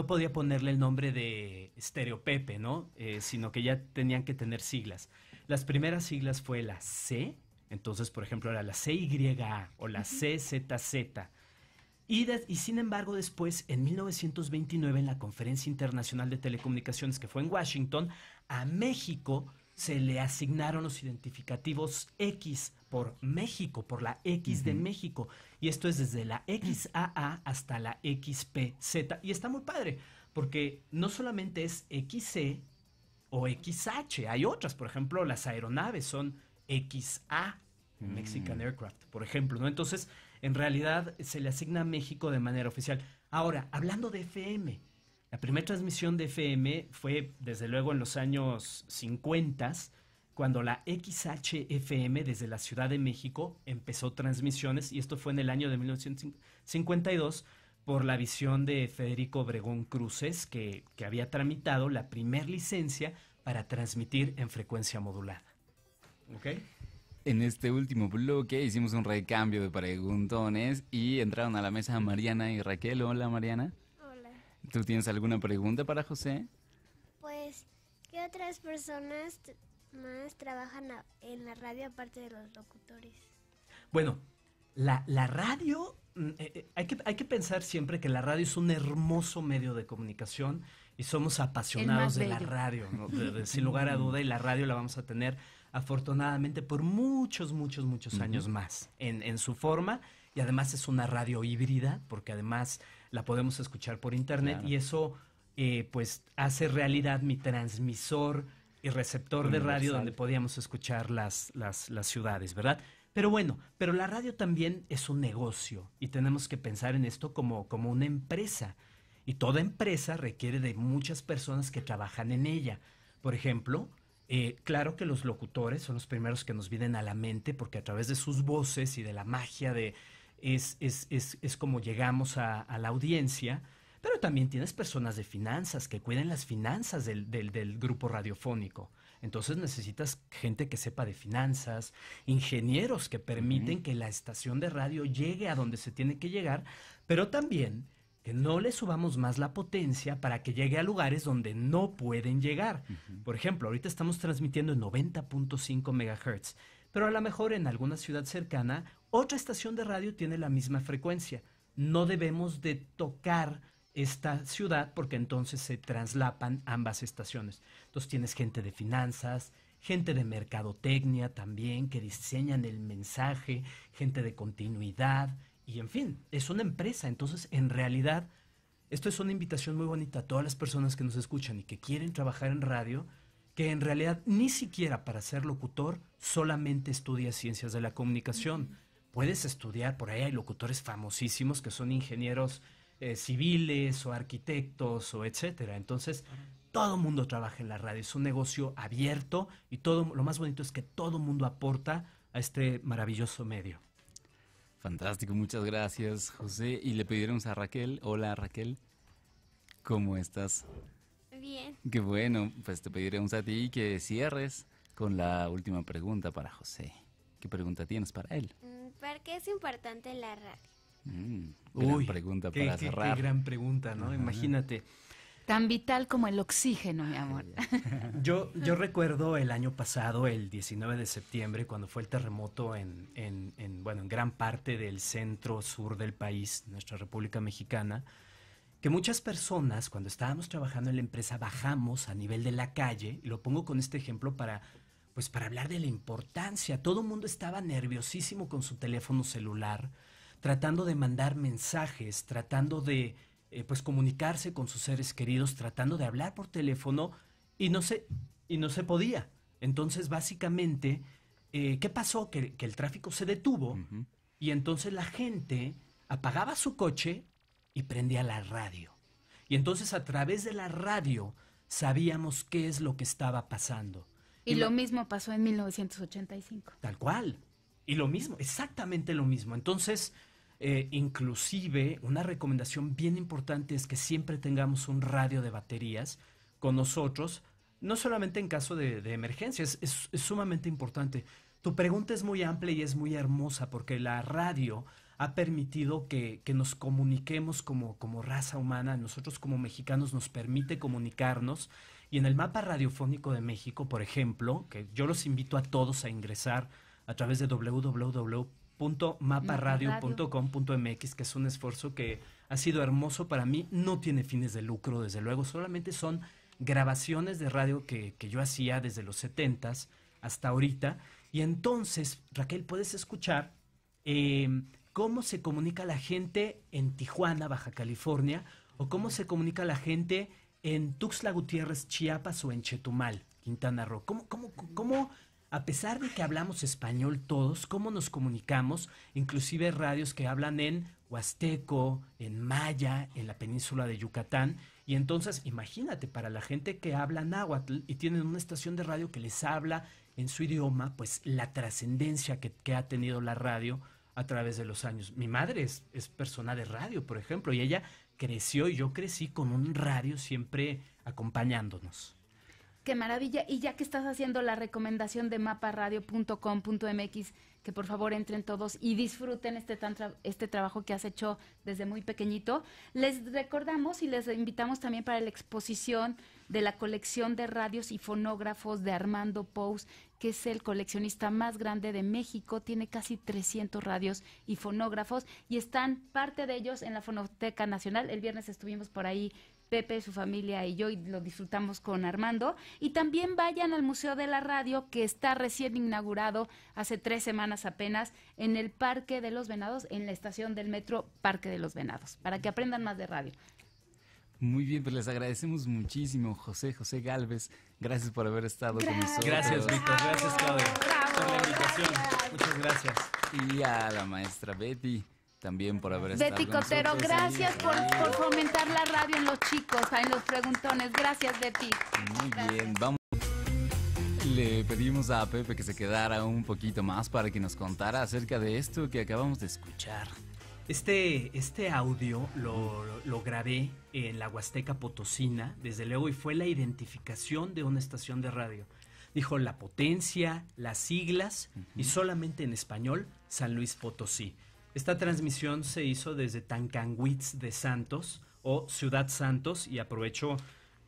podía ponerle el nombre de Stereo Pepe, ¿no? Sino que ya tenían que tener siglas. Las primeras siglas fue la C, entonces, por ejemplo, era la CYA o la CZZ. Y sin embargo, después, en 1929, en la Conferencia Internacional de Telecomunicaciones, que fue en Washington, a México se le asignaron los identificativos X por México, por la X de México. Y esto es desde la XAA hasta la XPZ. Y está muy padre, porque no solamente es XC o XH, hay otras, por ejemplo, las aeronaves son XA, Mexican Aircraft, por ejemplo, ¿no? Entonces, en realidad, se le asigna a México de manera oficial. Ahora, hablando de FM, la primera transmisión de FM fue, desde luego, en los años 50, cuando la XHFM desde la Ciudad de México empezó transmisiones, y esto fue en el año de 1952, por la visión de Federico Obregón Cruces, que había tramitado la primer licencia para transmitir en frecuencia modulada. ¿Ok? En este último bloque hicimos un recambio de preguntones y entraron a la mesa Mariana y Raquel. Hola, Mariana. Hola. ¿Tú tienes alguna pregunta para José? Pues, ¿qué otras personas más trabajan en la radio aparte de los locutores? Bueno, la radio, hay que pensar siempre que la radio es un hermoso medio de comunicación y somos apasionados de la radio, ¿no? Sin lugar a duda, y la radio la vamos a tener afortunadamente por muchos años más en su forma, y además es una radio híbrida porque además la podemos escuchar por internet. Claro. Y eso pues hace realidad mi transmisor y receptor universal de radio donde podíamos escuchar las ciudades, ¿verdad? Pero bueno, pero la radio también es un negocio y tenemos que pensar en esto como una empresa, y toda empresa requiere de muchas personas que trabajan en ella. Por ejemplo, claro que los locutores son los primeros que nos vienen a la mente, porque a través de sus voces y de la magia es como llegamos a la audiencia. Pero también tienes personas de finanzas que cuiden las finanzas del grupo radiofónico. Entonces necesitas gente que sepa de finanzas, ingenieros que permiten que la estación de radio llegue a donde se tiene que llegar, pero también que no le subamos más la potencia para que llegue a lugares donde no pueden llegar. Por ejemplo, ahorita estamos transmitiendo en 90.5 MHz, pero a lo mejor en alguna ciudad cercana otra estación de radio tiene la misma frecuencia. No debemos de tocar esta ciudad porque entonces se traslapan ambas estaciones. Entonces tienes gente de finanzas, gente de mercadotecnia también que diseñan el mensaje, gente de continuidad, y en fin, es una empresa. Entonces, en realidad, esto es una invitación muy bonita a todas las personas que nos escuchan y que quieren trabajar en radio, que en realidad ni siquiera para ser locutor solamente estudias ciencias de la comunicación. Puedes estudiar, por ahí hay locutores famosísimos que son ingenieros civiles o arquitectos o etcétera. Entonces, todo mundo trabaja en la radio, es un negocio abierto y lo más bonito es que todo mundo aporta a este maravilloso medio. Fantástico, muchas gracias, José. Y le pediremos a Raquel. Hola, Raquel. ¿Cómo estás? Bien. Qué bueno, pues te pediremos a ti que cierres con la última pregunta para José. ¿Qué pregunta tienes para él? ¿Por qué es importante la radio? Gran pregunta para cerrar. Qué gran pregunta, ¿no? Imagínate. Tan vital como el oxígeno, mi amor. Yo recuerdo el año pasado, el 19 de septiembre, cuando fue el terremoto en gran parte del centro-sur del país, nuestra República Mexicana, que muchas personas, cuando estábamos trabajando en la empresa, bajamos a nivel de la calle, y lo pongo con este ejemplo para hablar de la importancia. Todo el mundo estaba nerviosísimo con su teléfono celular, tratando de mandar mensajes, tratando de comunicarse con sus seres queridos, tratando de hablar por teléfono, y no se podía. Entonces, básicamente, ¿qué pasó? Que el tráfico se detuvo, y entonces la gente apagaba su coche y prendía la radio. Y entonces, a través de la radio, sabíamos qué es lo que estaba pasando. Y lo mismo pasó en 1985. Tal cual. Y lo mismo, exactamente lo mismo. Entonces, inclusive, una recomendación bien importante es que siempre tengamos un radio de baterías con nosotros, no solamente en caso de emergencias, es sumamente importante. Tu pregunta es muy amplia y es muy hermosa, porque la radio ha permitido que nos comuniquemos como raza humana. Nosotros como mexicanos nos permite comunicarnos, y en el mapa radiofónico de México, por ejemplo, que yo los invito a todos a ingresar a través de www.maparadio.com.mx, que es un esfuerzo que ha sido hermoso para mí. No tiene fines de lucro, desde luego, solamente son grabaciones de radio que yo hacía desde los 70s hasta ahorita. Y entonces, Raquel, puedes escuchar cómo se comunica la gente en Tijuana, Baja California, o cómo se comunica la gente en Tuxtla Gutiérrez, Chiapas, o en Chetumal, Quintana Roo. ¿Cómo, a pesar de que hablamos español todos, cómo nos comunicamos? Inclusive radios que hablan en huasteco, en maya, en la península de Yucatán. Y entonces, imagínate, para la gente que habla náhuatl y tienen una estación de radio que les habla en su idioma, pues la trascendencia que ha tenido la radio a través de los años. Mi madre es persona de radio, por ejemplo, y ella creció, y yo crecí con un radio siempre acompañándonos. ¡Qué maravilla! Y ya que estás haciendo la recomendación de maparadio.com.mx, que por favor entren todos y disfruten este trabajo que has hecho desde muy pequeñito, les recordamos y les invitamos también para la exposición de la colección de radios y fonógrafos de Armando Pous, que es el coleccionista más grande de México. Tiene casi 300 radios y fonógrafos, y están parte de ellos en la Fonoteca Nacional. El viernes estuvimos por ahí Pepe, su familia y yo, y lo disfrutamos con Armando. Y también vayan al Museo de la Radio, que está recién inaugurado hace 3 semanas apenas, en el Parque de los Venados, en la estación del metro Parque de los Venados, para que aprendan más de radio. Muy bien, pues les agradecemos muchísimo, José Gálvez. Gracias por haber estado con nosotros. Gracias, Víctor. Gracias, Claudia, por la invitación. Muchas gracias. Y a la maestra Betty también por haber estado Betty con Cotero, nosotros. gracias por fomentar la radio en los chicos, en los preguntones. Gracias, Betty. Muy bien, vamos. Le pedimos a Pepe que se quedara un poquito más para que nos contara acerca de esto que acabamos de escuchar. Este audio lo grabé en la Huasteca Potosina, desde luego, y fue la identificación de una estación de radio. Dijo la potencia, las siglas, y solamente en español, San Luis Potosí. Esta transmisión se hizo desde Tancanwitz de Santos, o Ciudad Santos, y aprovecho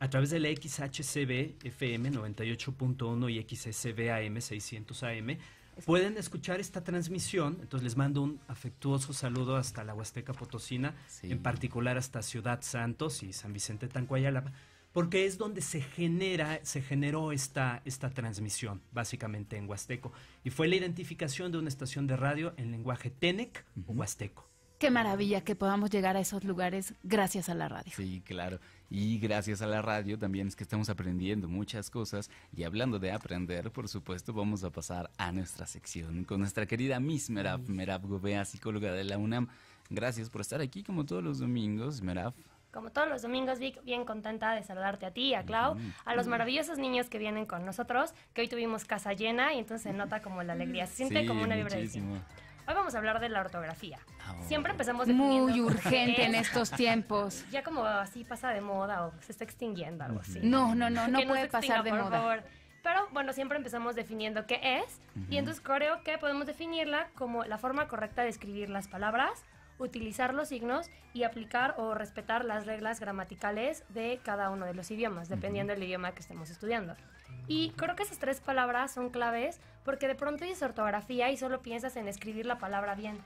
a través de la XHCB FM 98.1 y XSB AM 600 AM. Pueden escuchar esta transmisión, entonces les mando un afectuoso saludo hasta la Huasteca Potosina, en particular hasta Ciudad Santos y San Vicente Tancuayalapa, porque es donde se generó esta transmisión, básicamente en huasteco, y fue la identificación de una estación de radio en lenguaje Tenec o huasteco. Qué maravilla que podamos llegar a esos lugares gracias a la radio. Sí, claro. Y gracias a la radio también es que estamos aprendiendo muchas cosas. Y hablando de aprender, por supuesto, vamos a pasar a nuestra sección con nuestra querida Miss Merab Gobea, psicóloga de la UNAM. Gracias por estar aquí como todos los domingos, Merab. Como todos los domingos, Vic, bien contenta de saludarte a ti, a Clau, a los maravillosos niños que vienen con nosotros, que hoy tuvimos casa llena y entonces se nota como la alegría, se siente como una vibra distinta. Hoy vamos a hablar de la ortografía. Siempre empezamos definiendo... Muy urgente en estos tiempos. Ya como así pasa de moda o se está extinguiendo, algo así. No puede pasar de por moda. Favor. Pero bueno, siempre empezamos definiendo qué es, y entonces creo que podemos definirla como la forma correcta de escribir las palabras utilizar los signos y aplicar o respetar las reglas gramaticales de cada uno de los idiomas, dependiendo del idioma que estemos estudiando. Y creo que esas 3 palabras son claves porque de pronto dices ortografía y solo piensas en escribir la palabra bien.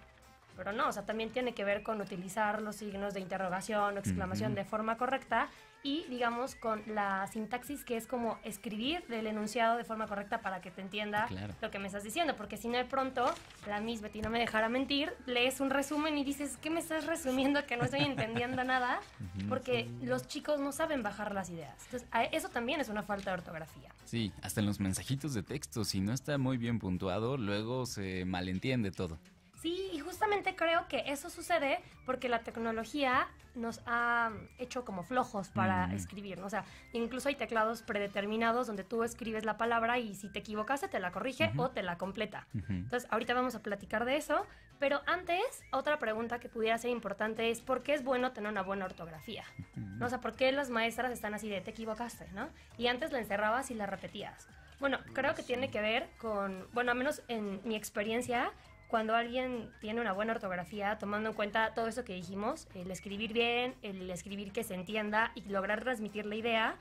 Pero no, o sea, también tiene que ver con utilizar los signos de interrogación o exclamación de forma correcta y, digamos, con la sintaxis, que es como escribir el enunciado de forma correcta para que te entienda lo que me estás diciendo. Porque si no, de pronto, la Miss Betty no me dejará mentir, lees un resumen y dices, ¿qué me estás resumiendo? Que no estoy entendiendo nada, porque los chicos no saben bajar las ideas. Entonces, eso también es una falta de ortografía. Sí, hasta en los mensajitos de texto, si no está muy bien puntuado, luego se malentiende todo. Sí, y justamente creo que eso sucede porque la tecnología nos ha hecho como flojos para escribir, ¿no? O sea, incluso hay teclados predeterminados donde tú escribes la palabra y si te equivocaste te la corrige o te la completa. Entonces, ahorita vamos a platicar de eso, pero antes, otra pregunta que pudiera ser importante es ¿por qué es bueno tener una buena ortografía? ¿No? O sea, ¿por qué las maestras están así de te equivocaste, ¿no? Y antes la encerrabas y la repetías. Bueno, creo que tiene que ver con, bueno, al menos en mi experiencia, cuando alguien tiene una buena ortografía, tomando en cuenta todo eso que dijimos, el escribir bien, el escribir que se entienda y lograr transmitir la idea,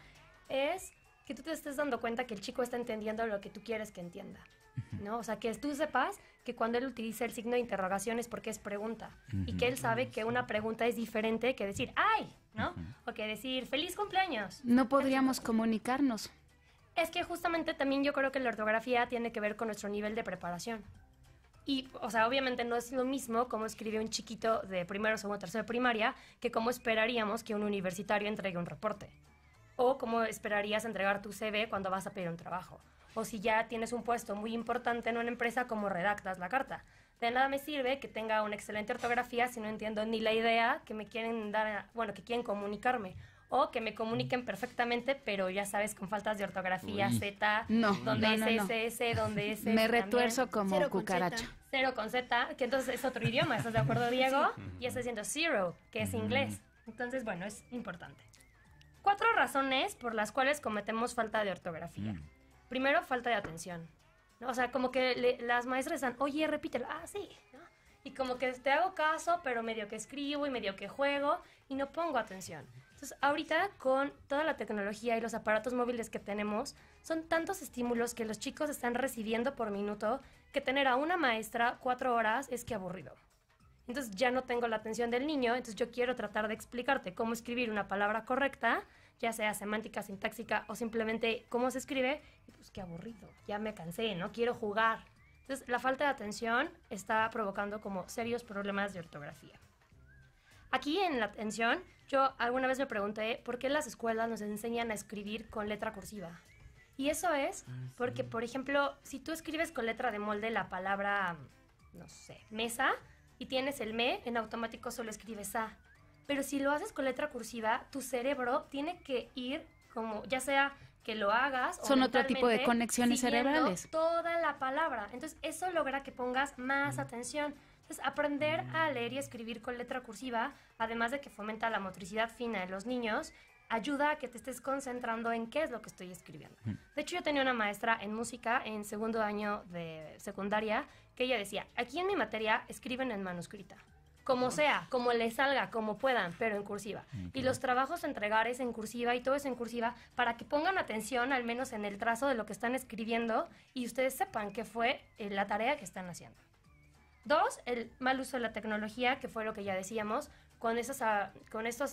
es que tú te estés dando cuenta que el chico está entendiendo lo que tú quieres que entienda, ¿no? O sea, que tú sepas que cuando él utiliza el signo de interrogación es porque es pregunta y que él sabe que una pregunta es diferente que decir ¡ay!, ¿no? O que decir ¡feliz cumpleaños! No podríamos comunicarnos. Es que justamente también yo creo que la ortografía tiene que ver con nuestro nivel de preparación. Y, o sea, obviamente no es lo mismo como escribe un chiquito de primero, segundo, tercero de primaria que como esperaríamos que un universitario entregue un reporte. O como esperarías entregar tu CV cuando vas a pedir un trabajo. O si ya tienes un puesto muy importante en una empresa, ¿cómo redactas la carta? De nada me sirve que tenga una excelente ortografía si no entiendo ni la idea que me quieren dar, bueno, que quieren comunicarme. O que me comuniquen perfectamente, pero ya sabes, con faltas de ortografía, Z, donde es SS, donde es... Me retuerzo como Cero cucaracha. Cero con Z, que entonces es otro idioma, ¿estás de acuerdo, Diego? Y está diciendo zero, que es inglés. Entonces, bueno, es importante. 4 razones por las cuales cometemos falta de ortografía. Primero, falta de atención, ¿no? O sea, como que las maestras están, oye, repítelo, sí, ¿no? Y como que te hago caso, pero medio que escribo y medio que juego y no pongo atención. Entonces, ahorita con toda la tecnología y los aparatos móviles que tenemos, son tantos estímulos que los chicos están recibiendo por minuto que tener a una maestra 4 horas es que aburrido. Entonces, ya no tengo la atención del niño, entonces yo quiero tratar de explicarte cómo escribir una palabra correcta, ya sea semántica, sintáxica o simplemente cómo se escribe, y pues qué aburrido, ya me cansé, no quiero jugar. Entonces, la falta de atención está provocando como serios problemas de ortografía. Aquí en la atención, yo alguna vez me pregunté por qué las escuelas nos enseñan a escribir con letra cursiva. Y eso es porque, por ejemplo, si tú escribes con letra de molde la palabra, no sé, mesa, y tienes el me, en automático solo escribes a. Pero si lo haces con letra cursiva, tu cerebro tiene que ir como, ya sea que lo hagas son otro tipo de conexiones cerebrales. Toda la palabra. Entonces, eso logra que pongas más atención. Entonces, aprender a leer y escribir con letra cursiva, además de que fomenta la motricidad fina en los niños, ayuda a que te estés concentrando en qué es lo que estoy escribiendo. De hecho, yo tenía una maestra en música en segundo año de secundaria que ella decía, aquí en mi materia escriben en manuscrita. Como sea, como les salga, como puedan, pero en cursiva. Y los trabajos a entregar es en cursiva y todo es en cursiva para que pongan atención al menos en el trazo de lo que están escribiendo y ustedes sepan qué fue la tarea que están haciendo. 2, el mal uso de la tecnología, que fue lo que ya decíamos, con estos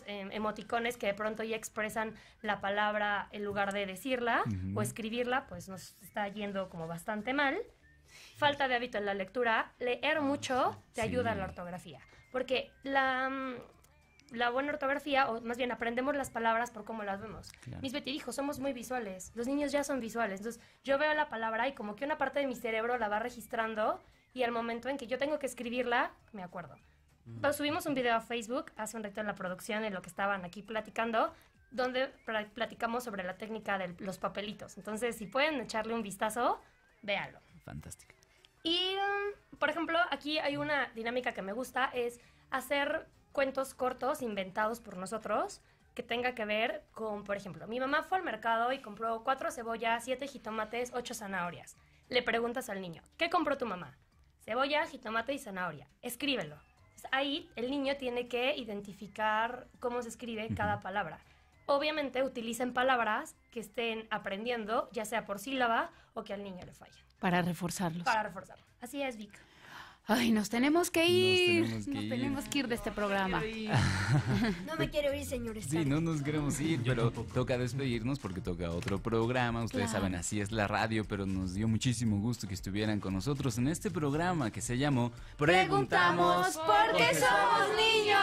emoticones que de pronto ya expresan la palabra en lugar de decirla o escribirla, pues nos está yendo como bastante mal. Falta de hábito en la lectura. Leer mucho te ayuda a la ortografía. Porque la buena ortografía, o más bien aprendemos las palabras por cómo las vemos. Claro. Miss Betty dijo, somos muy visuales. Los niños ya son visuales. Entonces, yo veo la palabra y como que una parte de mi cerebro la va registrando y al momento en que yo tengo que escribirla, me acuerdo. Subimos un video a Facebook hace un rato en la producción en lo que estaban aquí platicando, donde platicamos sobre la técnica de los papelitos. Entonces, si pueden echarle un vistazo, véanlo. Fantástico. Y, por ejemplo, aquí hay una dinámica que me gusta, es hacer cuentos cortos inventados por nosotros que tenga que ver con, por ejemplo, mi mamá fue al mercado y compró 4 cebollas, 7 jitomates, 8 zanahorias. Le preguntas al niño, ¿qué compró tu mamá? Cebolla, jitomate y zanahoria. Escríbelo. Ahí el niño tiene que identificar cómo se escribe cada palabra. Obviamente utilicen palabras que estén aprendiendo, ya sea por sílaba o que al niño le fallen. Para reforzarlos. Para reforzarlo. Así es, Vic. Ay, nos tenemos que ir. Nos tenemos que ir de este programa. No me quiero ir, señores. Sí, no nos queremos ir, pero toca despedirnos porque toca otro programa. Ustedes saben, así es la radio, pero nos dio muchísimo gusto que estuvieran con nosotros en este programa que se llamó Preguntamos por qué somos niños.